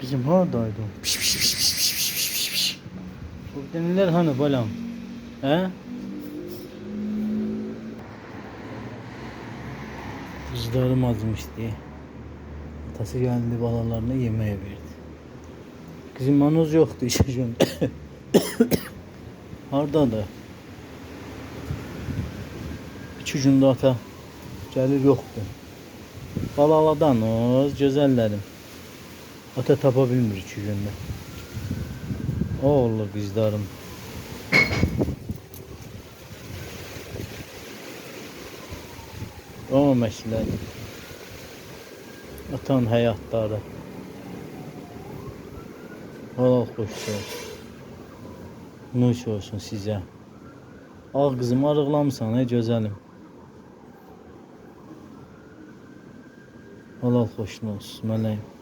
Kızım haradaydı o? Piş piş piş piş piş piş piş piş piş. Burada neler hani balam? He? Kızlarım azmış diye. Atası geldi balalarına yemeğe verdi. Kızım manoz yoktu işe şun. Harda da. İç ucunda ata. Gelir yoktu. Balaladanız güzellerim. Ata tapa bilmir iç ucunda. O olur kızlarım. O mesele. Atan həyatları. Allah xoş olsun. Nuş olsun sizə. Ağ kızım arıqlamısan ey gözəlim. Allah xoşun olsun mələyim.